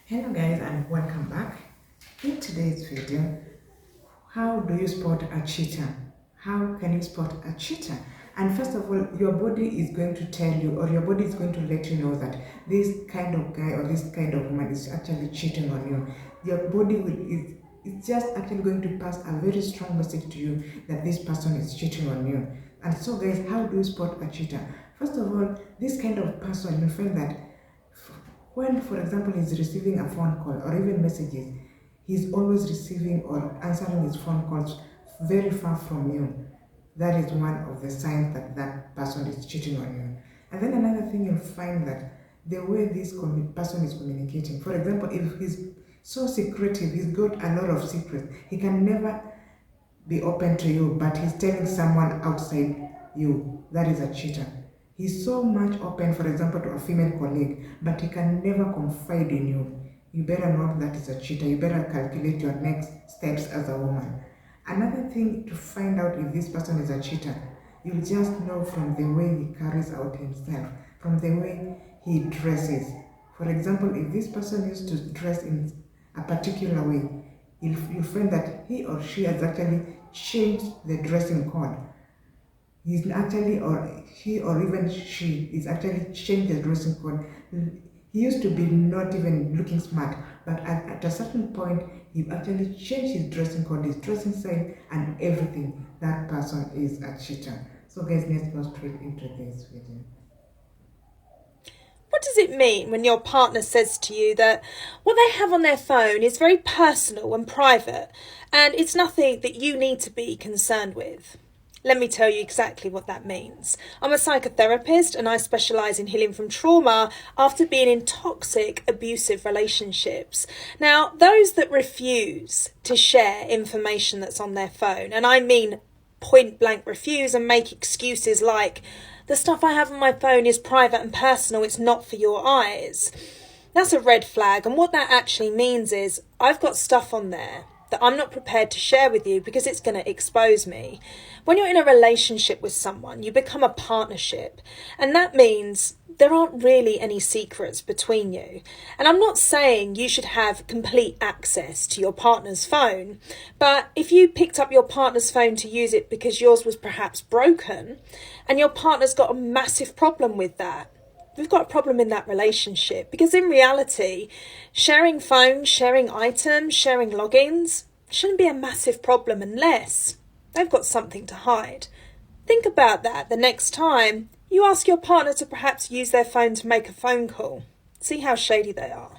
Hello guys and welcome back. In today's video, how do you spot a cheater? How can you spot a cheater? And first of all, your body is going to tell you, or your body is going to let you know that this kind of guy or this kind of woman is actually cheating on you. Your body is it's just actually going to pass a very strong message to you that this person is cheating on you. And so guys, how do you spot a cheater? First of all, this kind of person, you find that when, for example, he's receiving a phone call or even messages, he's always receiving or answering his phone calls very far from you. That is one of the signs that that person is cheating on you. And then another thing, you'll find that the way this person is communicating, for example, if he's so secretive, he's got a lot of secrets, he can never be open to you, but he's telling someone outside you, that is a cheater. He's so much open, for example, to a female colleague, but he can never confide in you. You better know that is a cheater. You better calculate your next steps as a woman. Another thing to find out if this person is a cheater, you'll just know from the way he carries out himself, from the way he dresses. For example, if this person used to dress in a particular way, you'll find that he or she has actually changed the dressing code. He's actually, or he or even she is actually changed the dressing code. He used to be not even looking smart, but at a certain point, he actually changed his dressing code, his dressing style, and everything. That person is a cheater. So guys, let's go straight into this video. What does it mean when your partner says to you that what they have on their phone is very personal and private and it's nothing that you need to be concerned with? Let me tell you exactly what that means. I'm a psychotherapist and I specialise in healing from trauma after being in toxic, abusive relationships. Now, those that refuse to share information that's on their phone, and I mean point blank refuse and make excuses like, the stuff I have on my phone is private and personal, it's not for your eyes. That's a red flag, and what that actually means is I've got stuff on there that I'm not prepared to share with you because it's going to expose me. When you're in a relationship with someone, you become a partnership, and that means there aren't really any secrets between you. And I'm not saying you should have complete access to your partner's phone, but if you picked up your partner's phone to use it because yours was perhaps broken, and your partner's got a massive problem with that, we've got a problem in that relationship, because in reality, sharing phones, sharing items, sharing logins shouldn't be a massive problem unless they've got something to hide. Think about that the next time you ask your partner to perhaps use their phone to make a phone call. See how shady they are.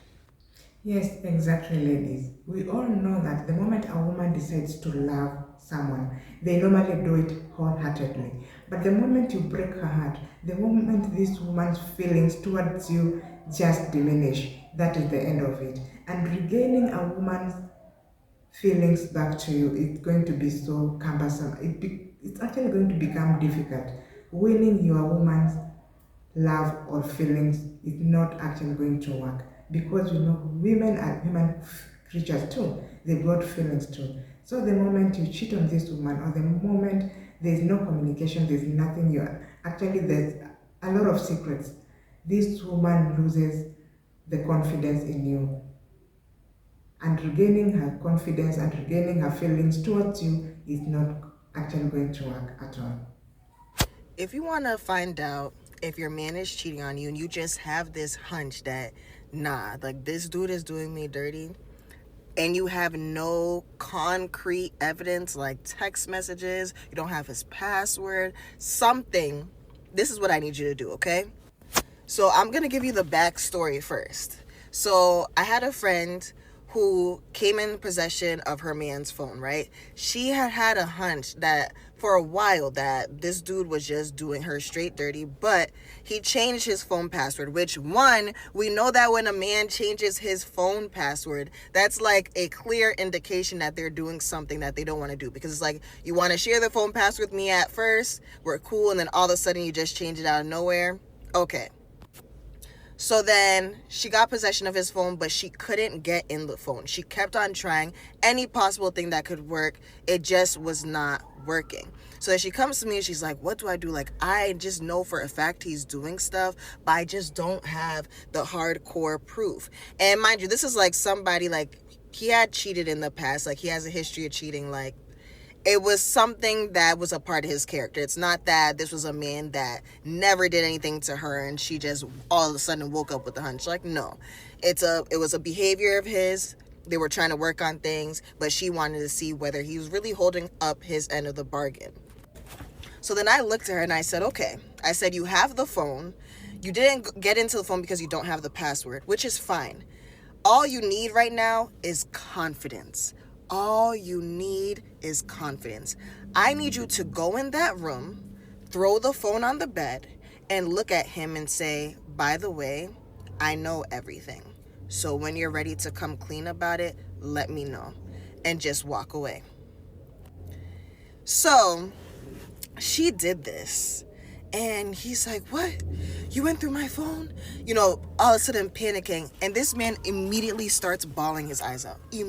Yes, exactly, ladies. We all know that the moment a woman decides to love someone, they normally do it wholeheartedly. But the moment you break her heart, the moment this woman's feelings towards you just diminish, that is the end of it. And regaining a woman's feelings back to you, it's going to be so cumbersome. It's actually going to become difficult. Winning your woman's love or feelings is not actually going to work, because you know women are human creatures too. They've got feelings too. So the moment you cheat on this woman, or the moment there's no communication, there's nothing, there's a lot of secrets, this woman loses the confidence in you, and regaining her confidence and regaining her feelings towards you is not actually going to work at all. If you want to find out if your man is cheating on you and you just have this hunch that, nah, like this dude is doing me dirty, and you have no concrete evidence like text messages, you don't have his password, something, this is what I need you to do, okay? So I'm going to give you the backstory first. So I had a friend who came in possession of her man's phone, right? She had had a hunch that for a while that this dude was just doing her straight dirty, but he changed his phone password, which, one, we know that when a man changes his phone password, that's like a clear indication that they're doing something that they don't want to do, because it's like, you want to share the phone password with me at first, we're cool, and then all of a sudden you just change it out of nowhere. Okay. So then she got possession of his phone, but she couldn't get in the phone. She kept on trying any possible thing that could work. It just was not working. So then she comes to me and she's like, what do I do? Like, I just know for a fact he's doing stuff, but I just don't have the hardcore proof. And mind you, this is like somebody, like, he had cheated in the past. Like, he has a history of cheating. Like, it was something that was a part of his character. It's not that this was a man that never did anything to her and she just all of a sudden woke up with a hunch. Like, no. It was a behavior of his. They were trying to work on things, but she wanted to see whether he was really holding up his end of the bargain. So then I looked at her and I said, okay. I said, you have the phone. You didn't get into the phone because you don't have the password, which is fine. All you need right now is confidence. All you need is confidence. I need you to go in that room, throw the phone on the bed, and look at him and say, by the way, I know everything. So when you're ready to come clean about it, let me know. And just walk away. So she did this. And he's like, what? You went through my phone? You know, all of a sudden panicking. And this man immediately starts bawling his eyes out. He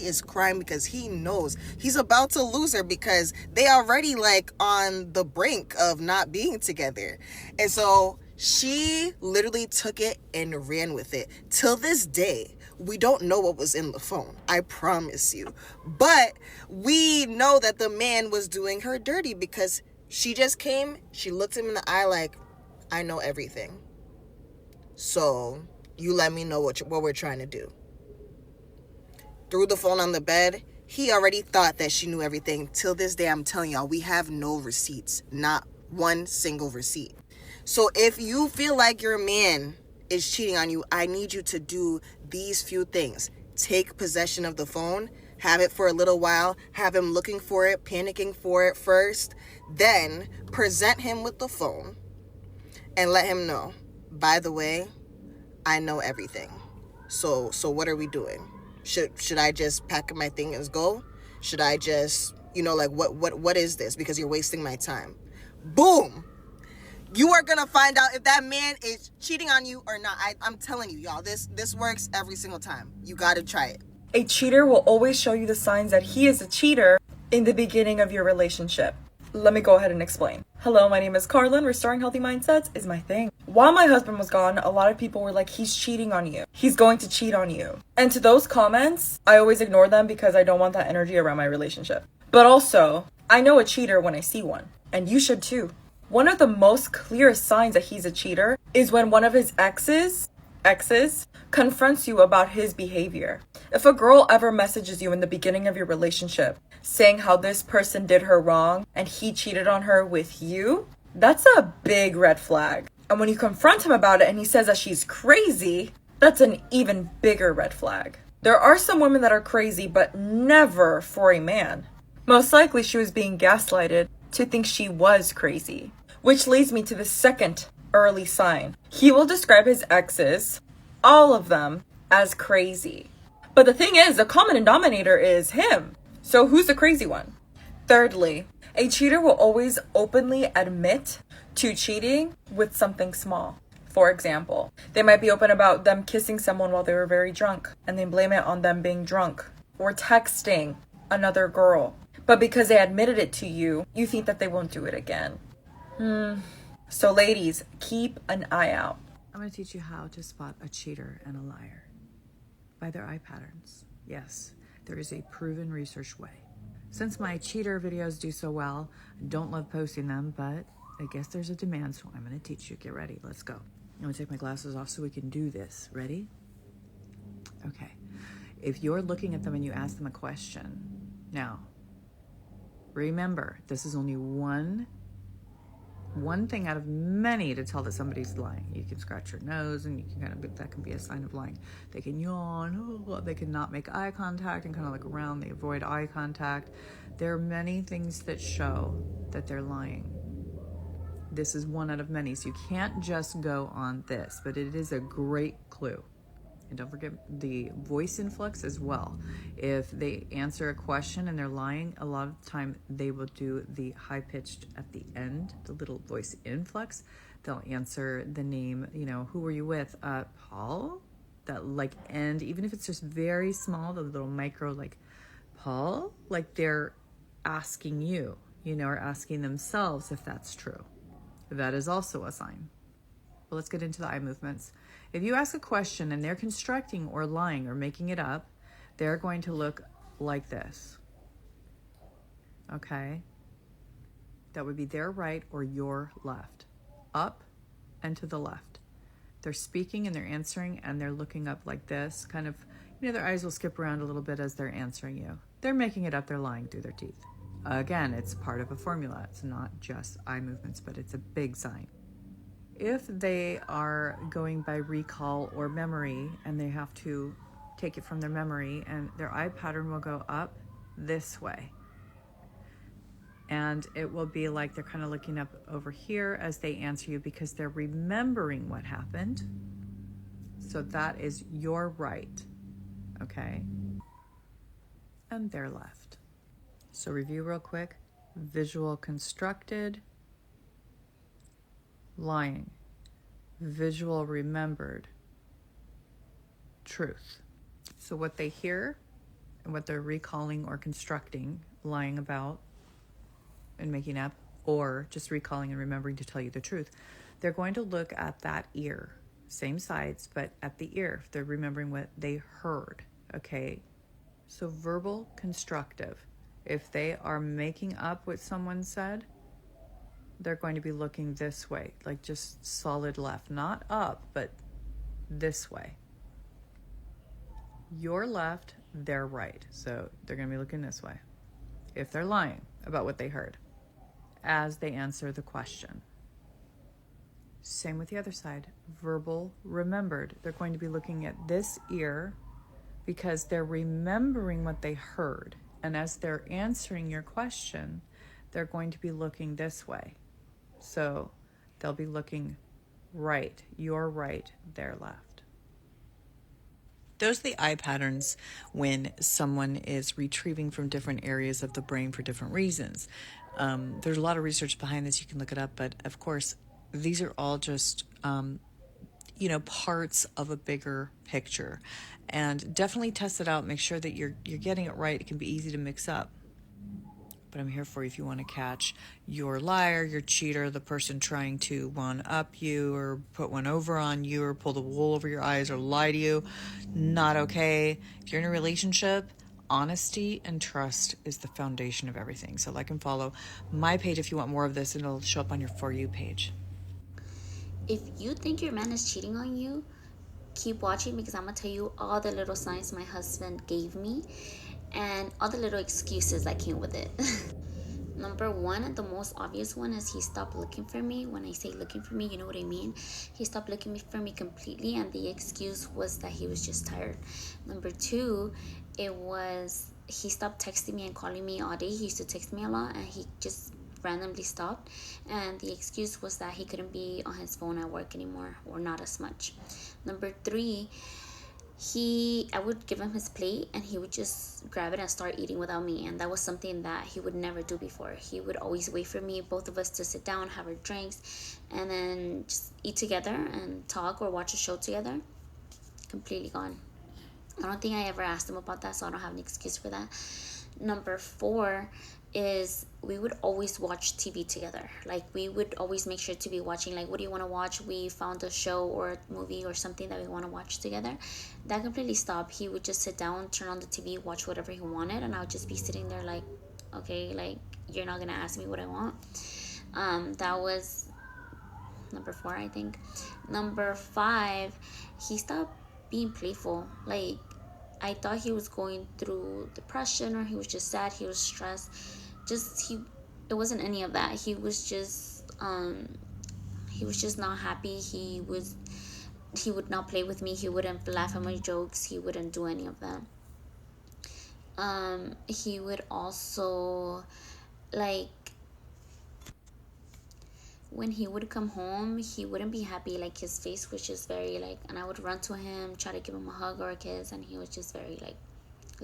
is crying because he knows he's about to lose her because they already like on the brink of not being together. And so she literally took it and ran with it. Till this day, we don't know what was in the phone, I promise you. But we know that the man was doing her dirty because she just came, she looked him in the eye like, I know everything. So you let me know what we're trying to do. Threw the phone on the bed. He already thought that she knew everything. Till this day, I'm telling y'all, we have no receipts. Not one single receipt. So if you feel like your man is cheating on you, I need you to do these few things. Take possession of the phone, have it for a little while, have him looking for it, panicking for it first, then present him with the phone and let him know, by the way, I know everything. So what are we doing? Should I just pack up my thing and go? Should I just, like what is this? Because you're wasting my time. Boom! You are going to find out if that man is cheating on you or not. I'm telling you, y'all, this works every single time. You got to try it. A cheater will always show you the signs that he is a cheater in the beginning of your relationship. Let me go ahead and explain. Hello, my name is Carlin. Restoring healthy mindsets is my thing. While my husband was gone, a lot of people were like, he's cheating on you. He's going to cheat on you. And to those comments, I always ignore them because I don't want that energy around my relationship. But also, I know a cheater when I see one. And you should too. One of the most clearest signs that he's a cheater is when one of his exes confronts you about his behavior. If a girl ever messages you in the beginning of your relationship saying how this person did her wrong and he cheated on her with you, that's a big red flag. And when you confront him about it and he says that she's crazy, that's an even bigger red flag. There are some women that are crazy, but never for a man. Most likely she was being gaslighted to think she was crazy. Which leads me to the second early sign. He will describe his exes, all of them, as crazy. But the thing is, the common denominator is him. So who's the crazy one? Thirdly, a cheater will always openly admit to cheating with something small. For example, they might be open about them kissing someone while they were very drunk, and they blame it on them being drunk, or texting another girl. But because they admitted it to you, you think that they won't do it again. So ladies, keep an eye out. I'm going to teach you how to spot a cheater and a liar by their eye patterns. Yes, there is a proven research way. Since my cheater videos do so well, I don't love posting them, but I guess there's a demand, so I'm going to teach you. Get ready. Let's go. I'm going to take my glasses off so we can do this. Ready? Okay. If you're looking at them and you ask them a question, now, remember, this is only one thing out of many to tell that somebody's lying. You can scratch your nose and you can that can be a sign of lying. They can yawn, they can not make eye contact and kind of look around, they avoid eye contact. There are many things that show that they're lying. This is one out of many, so you can't just go on this, but it is a great clue. And don't forget the voice influx as well. If they answer a question and they're lying, a lot of the time they will do the high pitched at the end, the little voice influx. They'll answer the name, you know, who were you with? Paul? That like end, even if it's just very small, the little micro, like, Paul? Like they're asking you, you know, or asking themselves if that's true. That is also a sign. But let's get into the eye movements. If you ask a question and they're constructing or lying or making it up, they're going to look like this. Okay? That would be their right or your left. Up and to the left. They're speaking and they're answering and they're looking up like this, kind of, you know, their eyes will skip around a little bit as they're answering you. They're making it up, they're lying through their teeth. Again, it's part of a formula. It's not just eye movements, but it's a big sign. If they are going by recall or memory and they have to take it from their memory, and their eye pattern will go up this way. And it will be like they're kind of looking up over here as they answer you because they're remembering what happened. So that is your right, okay? And their left. So review real quick. Visual constructed, lying, visual remembered, truth. So what they hear and what they're recalling or constructing, lying about and making up, or just recalling and remembering to tell you the truth, they're going to look at that ear, same sides, but at the ear. They're remembering what they heard, okay? So verbal constructive. If they are making up what someone said, they're going to be looking this way, like just solid left, not up, but this way. Your left, their right. So they're going to be looking this way. If they're lying about what they heard as they answer the question. Same with the other side. Verbal remembered. They're going to be looking at this ear because they're remembering what they heard. And as they're answering your question, they're going to be looking this way. So they'll be looking right, your right, their left. Those are the eye patterns when someone is retrieving from different areas of the brain for different reasons. There's a lot of research behind this. You can look it up. But of course, these are all just, parts of a bigger picture. And definitely test it out. Make sure that you're getting it right. It can be easy to mix up. But I'm here for you if you want to catch your liar, your cheater, the person trying to one-up you or put one over on you or pull the wool over your eyes or lie to you. Not okay. If you're in a relationship, honesty and trust is the foundation of everything. So like and follow my page if you want more of this, and it'll show up on your For You page. If you think your man is cheating on you, keep watching, because I'm going to tell you all the little signs my husband gave me and all the little excuses that came with it. Number one, the most obvious one, is he stopped looking for me. When I say looking for me, you know what I mean. He stopped looking for me completely, and the excuse was that he was just tired. Number two, it was he stopped texting me and calling me all day. He used to text me a lot, and he just randomly stopped, and the excuse was that he couldn't be on his phone at work anymore, or not as much. Number three, I would give him his plate and he would just grab it and start eating without me, and that was something that he would never do before. He would always wait for me, both of us, to sit down, have our drinks, and then just eat together and talk or watch a show together. Completely gone. I don't think I ever asked him about that, so I don't have an excuse for that. Number four is we would always watch TV together. Like, we would always make sure to be watching, like, what do you want to watch? We found a show or a movie or something that we want to watch together. That completely stopped. He would just sit down, turn on the TV, watch whatever he wanted, and I would just be sitting there like, okay, like, you're not gonna ask me what I want. That was number four, I think. Number five, he stopped being playful. Like, I thought he was going through depression, or he was just sad, he was stressed. It wasn't any of that. He was just not happy. He would not play with me. He wouldn't laugh at my jokes. He wouldn't do any of that. He would also, like, when he would come home, he wouldn't be happy. Like, his face was just very, like, and I would run to him, try to give him a hug or a kiss, and he was just very, like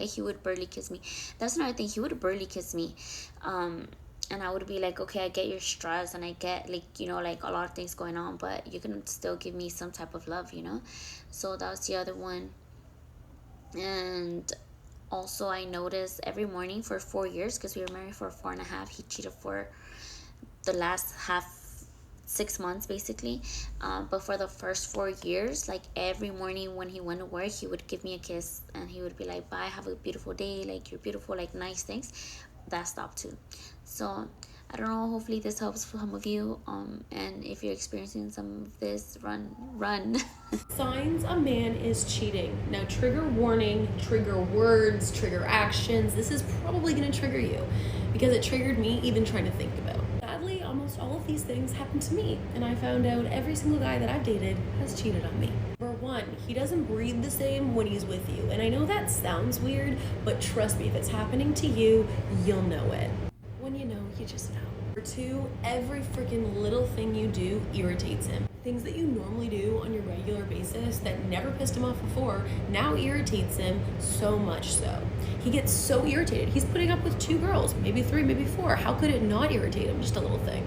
he would barely kiss me. That's another thing. He would barely kiss me. And I would be like, okay, I get your stress and I get like, you know, like a lot of things going on, but you can still give me some type of love, you know? So that was the other one. And also I noticed every morning for 4 years, because we were married for 4.5, he cheated for the last 6 months basically, but for the first 4 years, like every morning when he went to work, he would give me a kiss and he would be like, bye, have a beautiful day, like you're beautiful, like nice things. That stopped too. So I don't know, hopefully this helps some of you, and if you're experiencing some of this, run. Signs a man is cheating. Now, trigger warning, trigger words, trigger actions. This is probably going to trigger you because it triggered me even trying to think about. Sadly, almost all of these things happened to me, and I found out every single guy that I've dated has cheated on me. Number one, he doesn't breathe the same when he's with you. And I know that sounds weird, but trust me, if it's happening to you, you'll know it. When you know, you just know. Number two, every freaking little thing you do irritates him. Things that you normally do on your regular basis that never pissed him off before now irritates him, so much so. He gets so irritated. He's putting up with 2 girls, maybe 3, maybe 4. How could it not irritate him? Just a little thing.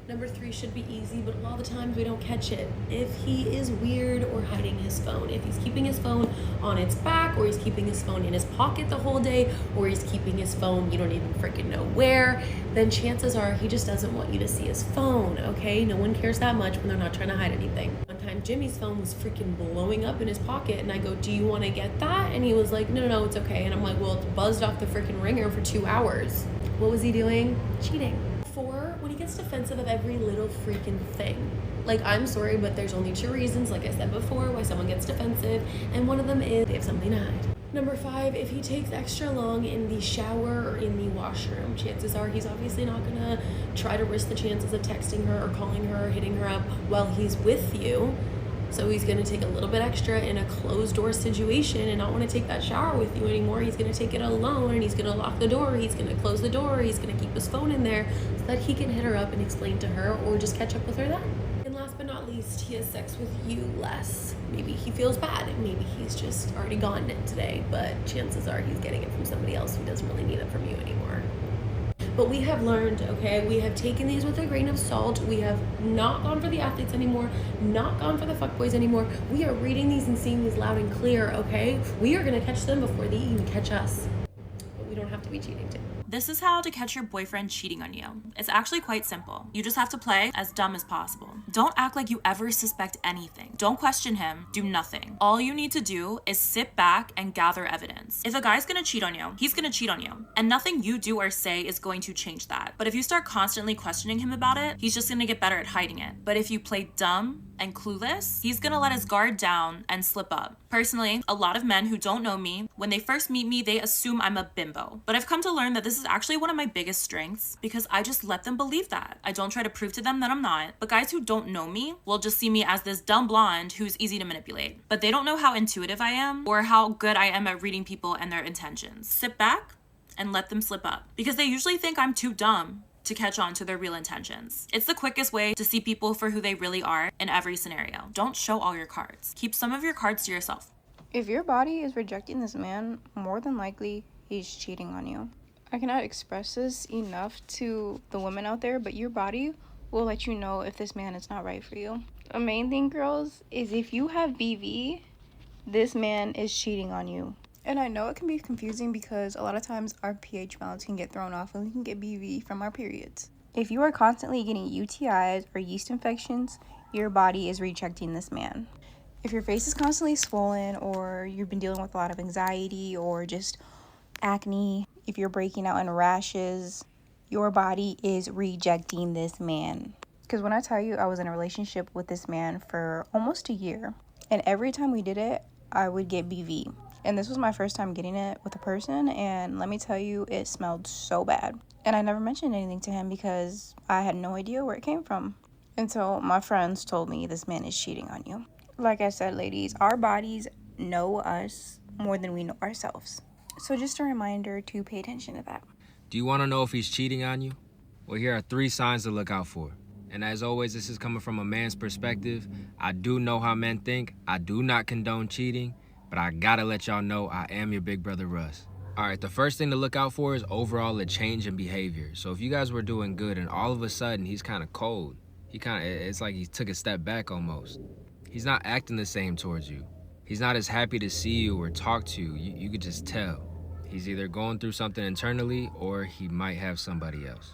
Number 3 should be easy, but a lot of the times we don't catch it. If he is weird or hiding his phone, if he's keeping his phone on its back, or he's keeping his phone in his pocket the whole day, or he's keeping his phone you don't even freaking know where, then chances are he just doesn't want you to see his phone, okay? No one cares that much when they're not trying to hide anything. One time Jimmy's phone was freaking blowing up in his pocket, and I go, do you want to get that? And he was like, no, it's okay. And I'm like, well, it's buzzed off the freaking ringer for 2 hours. What was he doing? Cheating. 4, when he gets defensive of every little freaking thing. Like, I'm sorry, but there's only 2 reasons, like I said before, why someone gets defensive, and one of them is they have something to hide. Number 5, if he takes extra long in the shower or in the washroom, chances are he's obviously not gonna try to risk the chances of texting her or calling her or hitting her up while he's with you. So he's going to take a little bit extra in a closed door situation and not want to take that shower with you anymore. He's going to take it alone, and he's going to lock the door. He's going to close the door. He's going to keep his phone in there so that he can hit her up and explain to her, or just catch up with her then. And last but not least, he has sex with you less. Maybe he feels bad. Maybe he's just already gotten it today, but chances are he's getting it from somebody else who doesn't really need it from you anymore. But we have learned, okay, we have taken these with a grain of salt. We have not gone for the athletes anymore, not gone for the fuckboys anymore. We are reading these and seeing these loud and clear, okay? We are gonna catch them before they even catch us. But we don't have to be cheating too. This is how to catch your boyfriend cheating on you. It's actually quite simple. You just have to play as dumb as possible. Don't act like you ever suspect anything. Don't question him. Do nothing. All you need to do is sit back and gather evidence. If a guy's gonna cheat on you, he's gonna cheat on you. And nothing you do or say is going to change that. But if you start constantly questioning him about it, he's just gonna get better at hiding it. But if you play dumb and clueless, he's gonna let his guard down and slip up. Personally, a lot of men who don't know me, when they first meet me, they assume I'm a bimbo. But I've come to learn that this is actually one of my biggest strengths, because I just let them believe that. I don't try to prove to them that I'm not. But guys who don't know me will just see me as this dumb blonde who's easy to manipulate. But they don't know how intuitive I am or how good I am at reading people and their intentions. Sit back and let them slip up, because they usually think I'm too dumb to catch on to their real intentions. It's the quickest way to see people for who they really are in every scenario. Don't show all your cards. Keep some of your cards to yourself. If your body is rejecting this man, more than likely he's cheating on you. I cannot express this enough to the women out there, but your body will let you know if this man is not right for you. The main thing, girls, is if you have BV, this man is cheating on you. And I know it can be confusing because a lot of times our pH balance can get thrown off and we can get BV from our periods. If you are constantly getting UTIs or yeast infections, your body is rejecting this man. If your face is constantly swollen, or you've been dealing with a lot of anxiety or just acne, if you're breaking out in rashes, your body is rejecting this man. Because when I tell you, I was in a relationship with this man for almost a year, and every time we did it, I would get BV. And this was my first time getting it with a person, and let me tell you, it smelled so bad. And I never mentioned anything to him because I had no idea where it came from until my friends told me this man is cheating on you. Like I said, ladies, our bodies know us more than we know ourselves. So just a reminder to pay attention to that. Do you want to know if he's cheating on you? Well, here are 3 signs to look out for. And as always, this is coming from a man's perspective. I do know how men think. I do not condone cheating. But I gotta let y'all know I am your big brother Russ. All right, the first thing to look out for is overall a change in behavior. So if you guys were doing good and all of a sudden he's kind of cold, it's like he took a step back almost. He's not acting the same towards you. He's not as happy to see you or talk to you. You could just tell. He's either going through something internally or he might have somebody else.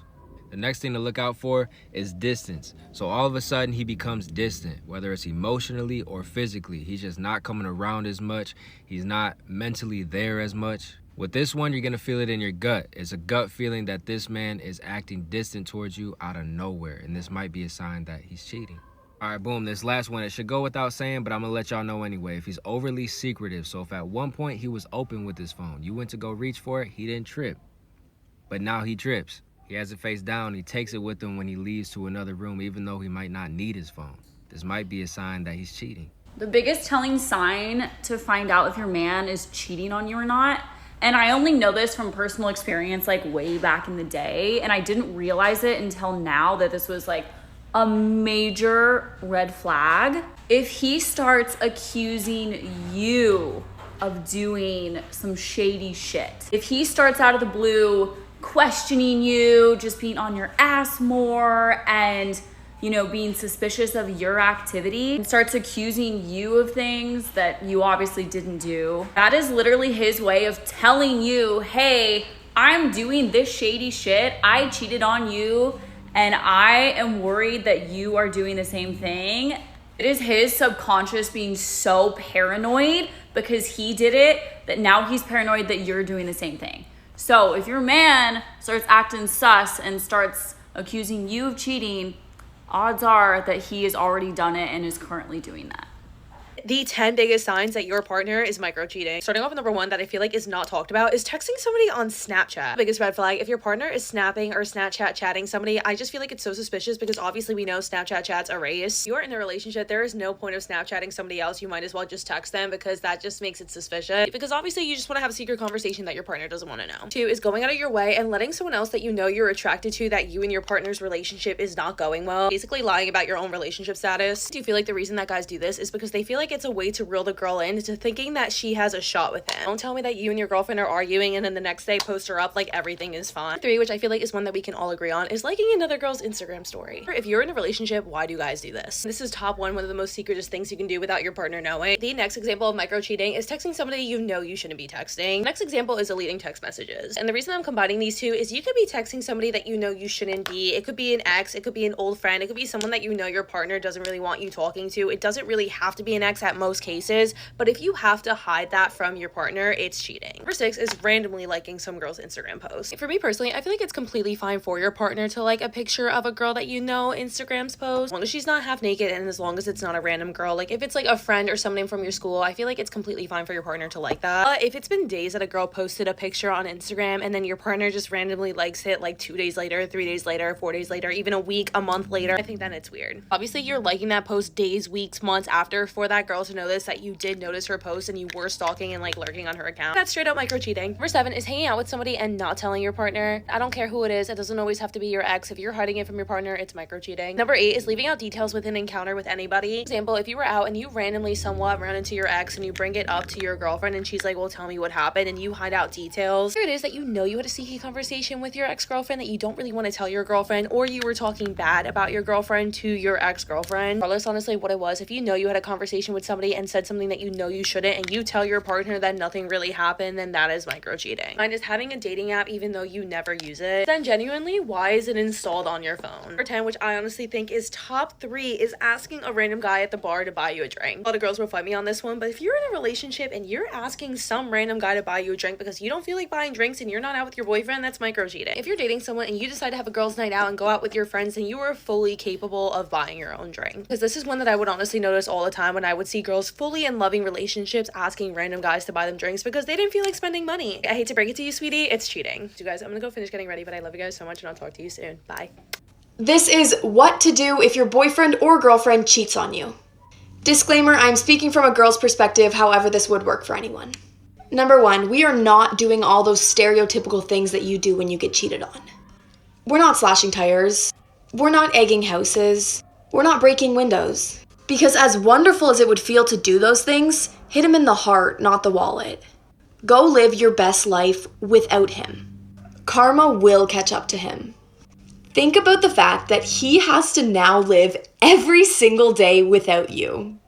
The next thing to look out for is distance. So all of a sudden he becomes distant, whether it's emotionally or physically. He's just not coming around as much. He's not mentally there as much. With this one, you're going to feel it in your gut. It's a gut feeling that this man is acting distant towards you out of nowhere. And this might be a sign that he's cheating. All right, boom, this last one, it should go without saying, but I'm going to let y'all know anyway. If he's overly secretive, so if at one point he was open with his phone, you went to go reach for it, he didn't trip. But now he trips. He has it face down. He takes it with him when he leaves to another room, even though he might not need his phone. This might be a sign that he's cheating. The biggest telling sign to find out if your man is cheating on you or not, and I only know this from personal experience, like way back in the day, and I didn't realize it until now that this was like a major red flag. If he starts accusing you of doing some shady shit, if he starts out of the blue questioning you, just being on your ass more, and being suspicious of your activity, and starts accusing you of things that you obviously didn't do, that is literally his way of telling you, hey, I'm doing this shady shit, I cheated on you, and I am worried that you are doing the same thing. It is his subconscious being so paranoid because he did it that now he's paranoid that you're doing the same thing. So if your man starts acting sus and starts accusing you of cheating, odds are that he has already done it and is currently doing that. The 10 biggest signs that your partner is micro-cheating. Starting off with number 1 that I feel like is not talked about is texting somebody on Snapchat. Biggest red flag, if your partner is snapping or Snapchat chatting somebody, I just feel like it's so suspicious because obviously we know Snapchat chats erase. You're in a relationship, there is no point of Snapchatting somebody else. You might as well just text them because that just makes it suspicious. Because obviously you just want to have a secret conversation that your partner doesn't want to know. 2 is going out of your way and letting someone else that you know you're attracted to, that you and your partner's relationship is not going well. Basically lying about your own relationship status. Do you feel like the reason that guys do this is because they feel like it's a way to reel the girl into thinking that she has a shot with him. Don't tell me that you and your girlfriend are arguing and then the next day post her up like everything is fine. 3, which I feel like is one that we can all agree on, is liking another girl's Instagram story. If you're in a relationship, why do guys do this? This is top 1 of the most secretest things you can do without your partner knowing. The next example of micro cheating is texting somebody you know you shouldn't be texting. Next example is deleting text messages. And the reason I'm combining these two is you could be texting somebody that you know you shouldn't be. It could be an ex, it could be an old friend, it could be someone that you know your partner doesn't really want you talking to. It doesn't really have to be an ex at most cases, but if you have to hide that from your partner, it's cheating. Number 6 is randomly liking some girl's Instagram post. For me personally, I feel like it's completely fine for your partner to like a picture of a girl that you know Instagram's post, as long as she's not half naked and as long as it's not a random girl. Like if it's like a friend or somebody from your school, I feel like it's completely fine for your partner to like that. But if it's been days that a girl posted a picture on Instagram and then your partner just randomly likes it like 2 days later, 3 days later, 4 days later, even a week, a month later, I think then it's weird. Obviously you're liking that post days, weeks, months after for that girl to notice that you did notice her post and you were stalking and like lurking on her account. That's straight up micro cheating. Number 7 is hanging out with somebody and not telling your partner. I don't care who it is, it doesn't always have to be your ex. If you're hiding it from your partner, it's micro cheating. Number 8 is leaving out details with an encounter with anybody. For example, if you were out and you randomly somewhat ran into your ex and you bring it up to your girlfriend and she's like, well, tell me what happened, and you hide out details. Here it is that you know you had a sneaky conversation with your ex-girlfriend that you don't really want to tell your girlfriend, or you were talking bad about your girlfriend to your ex-girlfriend. Regardless, honestly, what it was, if you know you had a conversation with somebody and said something that you know you shouldn't and you tell your partner that nothing really happened, then that is micro cheating. Mine is having a dating app even though you never use it. Then genuinely, why is it installed on your phone? Number 10, which I honestly think is top 3, is asking a random guy at the bar to buy you a drink. A lot of girls will fight me on this one, but if you're in a relationship and you're asking some random guy to buy you a drink because you don't feel like buying drinks and you're not out with your boyfriend, that's micro cheating. If you're dating someone and you decide to have a girls' night out and go out with your friends, then you are fully capable of buying your own drink. Because this is one that I would honestly notice all the time when I would see girls fully in loving relationships asking random guys to buy them drinks because they didn't feel like spending money. I hate to break it to you, sweetie, it's cheating. So guys, I'm gonna go finish getting ready, but I love you guys so much and I'll talk to you soon. Bye. This is what to do if your boyfriend or girlfriend cheats on you. Disclaimer, I'm speaking from a girl's perspective, however this would work for anyone. Number 1, we are not doing all those stereotypical things that you do when you get cheated on. We're not slashing tires. We're not egging houses. We're not breaking windows. Because as wonderful as it would feel to do those things, hit him in the heart, not the wallet. Go live your best life without him. Karma will catch up to him. Think about the fact that he has to now live every single day without you.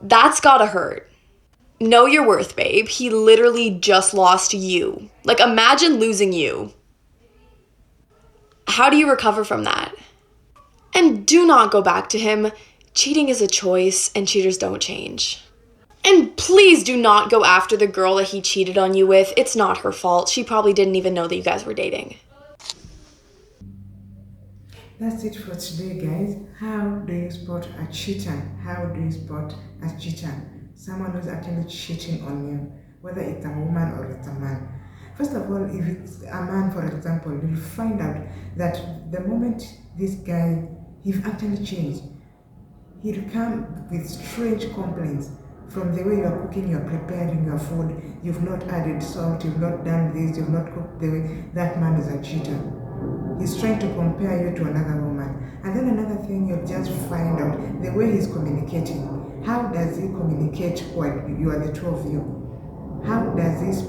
That's gotta hurt. Know your worth, babe. He literally just lost you. Like, imagine losing you. How do you recover from that? And do not go back to him. Cheating is a choice, and cheaters don't change. And please do not go after the girl that he cheated on you with. It's not her fault. She probably didn't even know that you guys were dating. That's it for today, guys. How do you spot a cheater? How do you spot a cheater? Someone who's actually cheating on you, whether it's a woman or it's a man. First of all, if it's a man, for example, you'll find out that the moment this guy, he's actually changed, he'll come with strange complaints from the way you're cooking, you're preparing your food, you've not added salt, you've not done this, you've not cooked the way. That man is a cheater. He's trying to compare you to another woman. And then another thing, you'll just find out the way he's communicating. How does he communicate when you are the two of you? How does he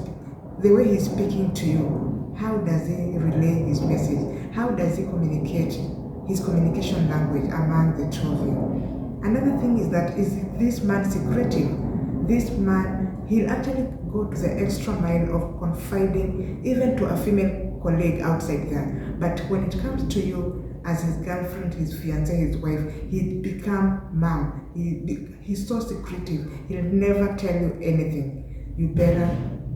the way he's speaking to you, how does he relay his message? How does he communicate his communication language among the two of you? Another thing is that, is this man secretive? This man, he'll actually go to the extra mile of confiding even to a female colleague outside there. But when it comes to you as his girlfriend, his fiancée, his wife, he'd become mum. He's so secretive. He'll never tell you anything. You better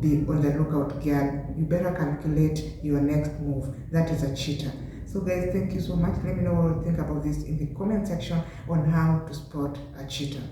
be on the lookout, girl. You better calculate your next move. That is a cheater. So guys, thank you so much. Let me know what you think about this in the comment section on how to spot a cheater.